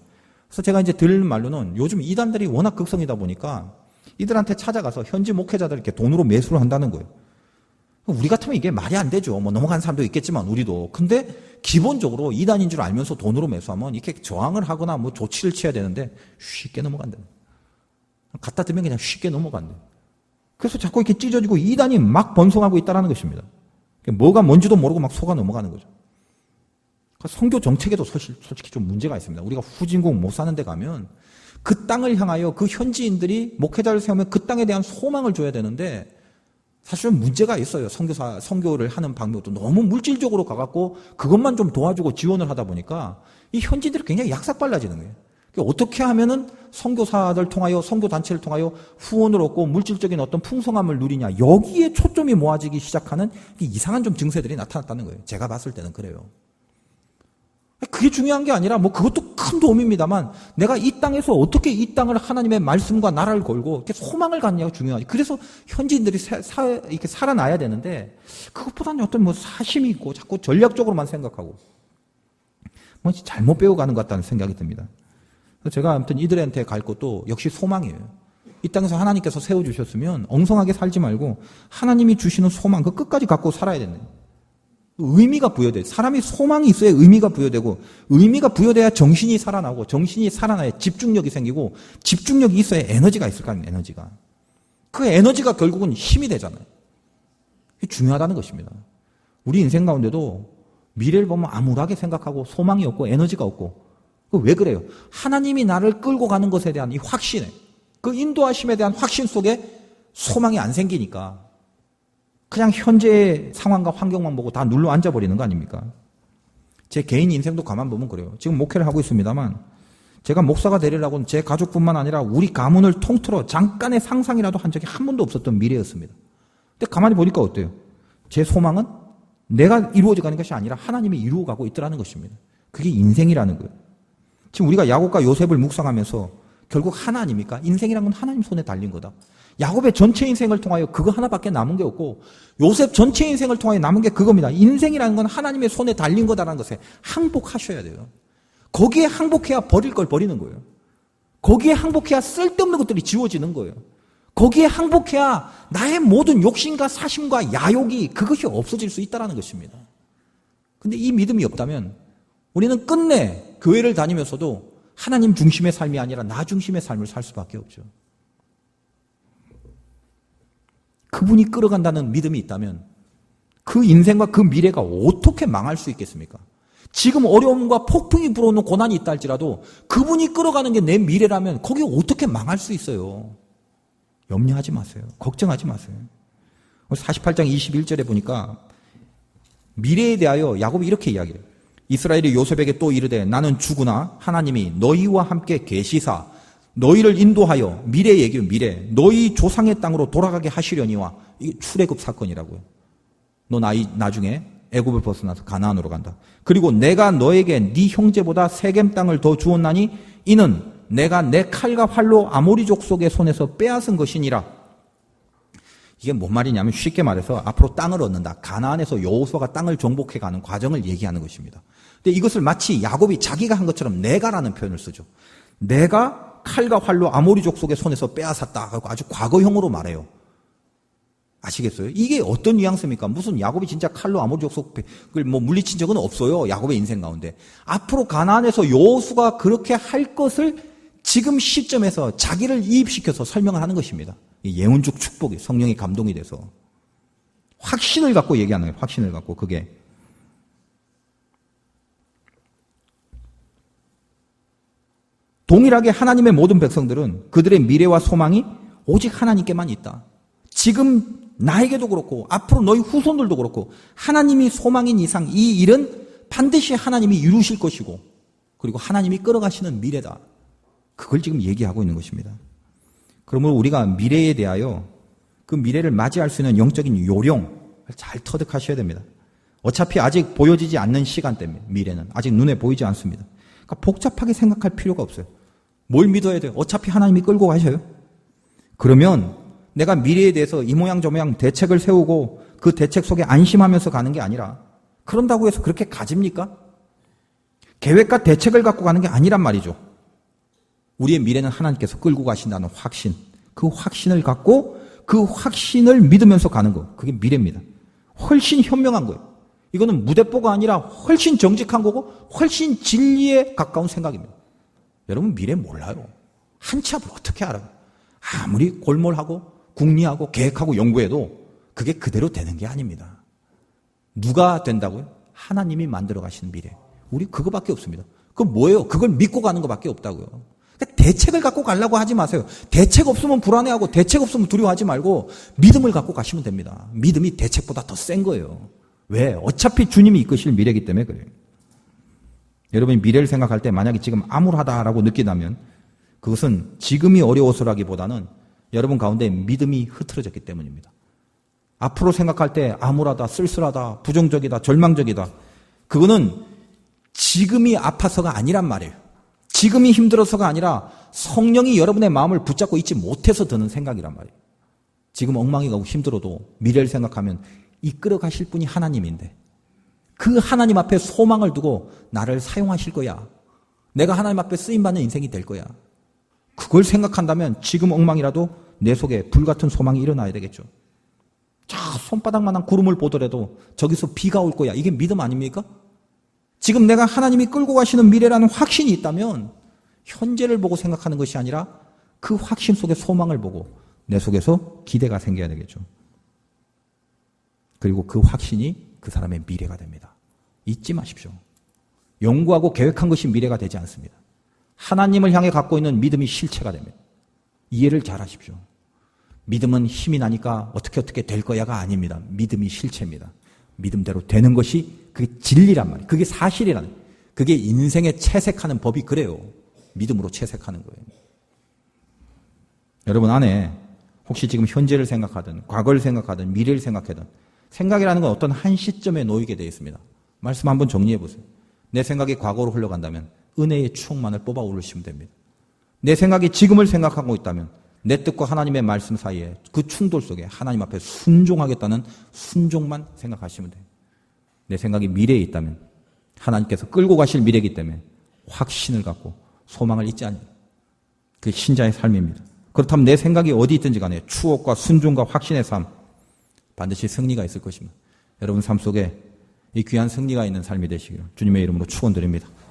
그래서 제가 이제 들은 말로는 요즘 이단들이 워낙 극성이다 보니까 이들한테 찾아가서 현지 목회자들 이렇게 돈으로 매수를 한다는 거예요. 우리 같으면 이게 말이 안 되죠. 뭐 넘어간 사람도 있겠지만 우리도. 근데 기본적으로 이단인 줄 알면서 돈으로 매수하면 이렇게 저항을 하거나 뭐 조치를 취해야 되는데 쉽게 넘어간다. 갖다 대면 그냥 쉽게 넘어간다. 그래서 자꾸 이렇게 찢어지고 이단이 막 번성하고 있다는 것입니다. 뭐가 뭔지도 모르고 막 속아 넘어가는 거죠. 선교 정책에도 솔직히 좀 문제가 있습니다. 우리가 후진국 못 사는 데 가면 그 땅을 향하여 그 현지인들이 목회자를 세우면 그 땅에 대한 소망을 줘야 되는데 사실은 문제가 있어요. 선교를 하는 방법도 너무 물질적으로 가갖고 그것만 좀 도와주고 지원을 하다 보니까 이 현지인들이 굉장히 약삭빨라지는 거예요. 어떻게 하면은 선교사들 통하여 선교단체를 통하여 후원을 얻고 물질적인 어떤 풍성함을 누리냐 여기에 초점이 모아지기 시작하는 이상한 좀 증세들이 나타났다는 거예요. 제가 봤을 때는 그래요. 그게 중요한 게 아니라 뭐 그것도 큰 도움입니다만 내가 이 땅에서 어떻게 이 땅을 하나님의 말씀과 나라를 걸고 이렇게 소망을 갖냐가 중요하지. 그래서 현지인들이 이렇게 살아나야 되는데 그것보다는 어떤 뭐 사심이 있고 자꾸 전략적으로만 생각하고 뭐 잘못 배워가는 것 같다는 생각이 듭니다. 그래서 제가 아무튼 이들한테 갈 것도 역시 소망이에요. 이 땅에서 하나님께서 세워주셨으면 엉성하게 살지 말고 하나님이 주시는 소망 그 끝까지 갖고 살아야 된다. 의미가 부여돼. 사람이 소망이 있어야 의미가 부여되고 의미가 부여돼야 정신이 살아나고 정신이 살아나야 집중력이 생기고 집중력이 있어야 에너지가 있을 거 아니에요. 에너지가. 그 에너지가 결국은 힘이 되잖아요. 그게 중요하다는 것입니다. 우리 인생 가운데도 미래를 보면 암울하게 생각하고 소망이 없고 에너지가 없고 왜 그래요? 하나님이 나를 끌고 가는 것에 대한 이 확신에 그 인도하심에 대한 확신 속에 소망이 안 생기니까 그냥 현재의 상황과 환경만 보고 다 눌러 앉아버리는 거 아닙니까? 제 개인 인생도 가만 보면 그래요. 지금 목회를 하고 있습니다만 제가 목사가 되리라고는 제 가족뿐만 아니라 우리 가문을 통틀어 잠깐의 상상이라도 한 적이 한 번도 없었던 미래였습니다. 근데 가만히 보니까 어때요? 제 소망은 내가 이루어져가는 것이 아니라 하나님이 이루어가고 있더라는 것입니다. 그게 인생이라는 거예요. 지금 우리가 야곱과 요셉을 묵상하면서 결국 하나 아닙니까? 인생이란 건 하나님 손에 달린 거다. 야곱의 전체 인생을 통하여 그거 하나밖에 남은 게 없고 요셉 전체 인생을 통하여 남은 게 그겁니다. 인생이라는 건 하나님의 손에 달린 거다라는 것에 항복하셔야 돼요. 거기에 항복해야 버릴 걸 버리는 거예요. 거기에 항복해야 쓸데없는 것들이 지워지는 거예요. 거기에 항복해야 나의 모든 욕심과 사심과 야욕이 그것이 없어질 수 있다는 것입니다. 근데 이 믿음이 없다면 우리는 끝내 교회를 다니면서도 하나님 중심의 삶이 아니라 나 중심의 삶을 살 수밖에 없죠. 그분이 끌어간다는 믿음이 있다면 그 인생과 그 미래가 어떻게 망할 수 있겠습니까? 지금 어려움과 폭풍이 불어오는 고난이 있다 할지라도 그분이 끌어가는 게 내 미래라면 거기 어떻게 망할 수 있어요? 염려하지 마세요. 걱정하지 마세요. 48장 21절에 보니까 미래에 대하여 야곱이 이렇게 이야기해요. 이스라엘이 요셉에게 또 이르되 나는 주구나 하나님이 너희와 함께 계시사 너희를 인도하여 미래 얘기요 미래 너희 조상의 땅으로 돌아가게 하시려니와 이게 출애굽 사건이라고요. 너 나중에 애굽을 벗어나서 가나안으로 간다. 그리고 내가 너에게 네 형제보다 세겜 땅을 더 주었나니 이는 내가 내 칼과 활로 아모리 족속의 손에서 빼앗은 것이니라. 이게 뭔 말이냐면 쉽게 말해서 앞으로 땅을 얻는다. 가나안에서 여호수아가 땅을 정복해 가는 과정을 얘기하는 것입니다. 근데 이것을 마치 야곱이 자기가 한 것처럼 내가라는 표현을 쓰죠. 내가 칼과 활로 아모리 족속의 손에서 빼앗았다 하고 아주 과거형으로 말해요. 아시겠어요? 이게 어떤 뉘앙스입니까? 무슨 야곱이 진짜 칼로 아모리 족속을 물리친 적은 없어요. 야곱의 인생 가운데. 앞으로 가나안에서 여호수가 그렇게 할 것을 지금 시점에서 자기를 이입시켜서 설명을 하는 것입니다. 이 예언적 축복이 성령이 감동이 돼서 확신을 갖고 얘기하는 거예요. 확신을 갖고 그게 동일하게 하나님의 모든 백성들은 그들의 미래와 소망이 오직 하나님께만 있다. 지금 나에게도 그렇고 앞으로 너희 후손들도 그렇고 하나님이 소망인 이상 이 일은 반드시 하나님이 이루실 것이고 그리고 하나님이 끌어가시는 미래다. 그걸 지금 얘기하고 있는 것입니다. 그러므로 우리가 미래에 대하여 그 미래를 맞이할 수 있는 영적인 요령을 잘 터득하셔야 됩니다. 어차피 아직 보여지지 않는 시간대입니다. 미래는 아직 눈에 보이지 않습니다. 그러니까 복잡하게 생각할 필요가 없어요. 뭘 믿어야 돼요? 어차피 하나님이 끌고 가셔요. 그러면 내가 미래에 대해서 이 모양 저 모양 대책을 세우고 그 대책 속에 안심하면서 가는 게 아니라 그런다고 해서 그렇게 가집니까? 계획과 대책을 갖고 가는 게 아니란 말이죠. 우리의 미래는 하나님께서 끌고 가신다는 확신, 그 확신을 갖고 그 확신을 믿으면서 가는 거, 그게 미래입니다. 훨씬 현명한 거예요. 이거는 무대뽀가 아니라 훨씬 정직한 거고 훨씬 진리에 가까운 생각입니다. 여러분 미래 몰라요. 한치 앞을 어떻게 알아요? 아무리 골몰하고 궁리하고 계획하고 연구해도 그게 그대로 되는 게 아닙니다. 누가 된다고요? 하나님이 만들어 가시는 미래. 우리 그거밖에 없습니다. 그건 뭐예요? 그걸 믿고 가는 것밖에 없다고요. 그러니까 대책을 갖고 가려고 하지 마세요. 대책 없으면 불안해하고 대책 없으면 두려워하지 말고 믿음을 갖고 가시면 됩니다. 믿음이 대책보다 더 센 거예요. 왜? 어차피 주님이 이끄실 미래이기 때문에 그래요. 여러분이 미래를 생각할 때 만약에 지금 암울하다라고 느낀다면 그것은 지금이 어려워서라기보다는 여러분 가운데 믿음이 흐트러졌기 때문입니다. 앞으로 생각할 때 암울하다, 쓸쓸하다, 부정적이다, 절망적이다. 그거는 지금이 아파서가 아니란 말이에요. 지금이 힘들어서가 아니라 성령이 여러분의 마음을 붙잡고 있지 못해서 드는 생각이란 말이에요. 지금 엉망이 가고 힘들어도 미래를 생각하면 이끌어 가실 분이 하나님인데 그 하나님 앞에 소망을 두고 나를 사용하실 거야. 내가 하나님 앞에 쓰임받는 인생이 될 거야. 그걸 생각한다면 지금 엉망이라도 내 속에 불같은 소망이 일어나야 되겠죠. 자, 손바닥만한 구름을 보더라도 저기서 비가 올 거야. 이게 믿음 아닙니까? 지금 내가 하나님이 끌고 가시는 미래라는 확신이 있다면 현재를 보고 생각하는 것이 아니라 그 확신 속에 소망을 보고 내 속에서 기대가 생겨야 되겠죠. 그리고 그 확신이 그 사람의 미래가 됩니다. 잊지 마십시오. 연구하고 계획한 것이 미래가 되지 않습니다. 하나님을 향해 갖고 있는 믿음이 실체가 됩니다. 이해를 잘 하십시오. 믿음은 힘이 나니까 어떻게 될 거야가 아닙니다. 믿음이 실체입니다. 믿음대로 되는 것이 그게 진리란 말이에요. 그게 사실이라는 거예요. 그게 인생에 채색하는 법이 그래요. 믿음으로 채색하는 거예요. 여러분 안에 혹시 지금 현재를 생각하든 과거를 생각하든 미래를 생각하든 생각이라는 건 어떤 한 시점에 놓이게 되어 있습니다. 말씀 한번 정리해 보세요. 내 생각이 과거로 흘러간다면 은혜의 추억만을 뽑아 올리시면 됩니다. 내 생각이 지금을 생각하고 있다면 내 뜻과 하나님의 말씀 사이에 그 충돌 속에 하나님 앞에 순종하겠다는 순종만 생각하시면 돼요. 내 생각이 미래에 있다면 하나님께서 끌고 가실 미래이기 때문에 확신을 갖고 소망을 잊지 않는 그 신자의 삶입니다. 그렇다면 내 생각이 어디 있든지 간에 추억과 순종과 확신의 삶 반드시 승리가 있을 것입니다. 여러분 삶 속에 이 귀한 승리가 있는 삶이 되시기를 주님의 이름으로 축원드립니다.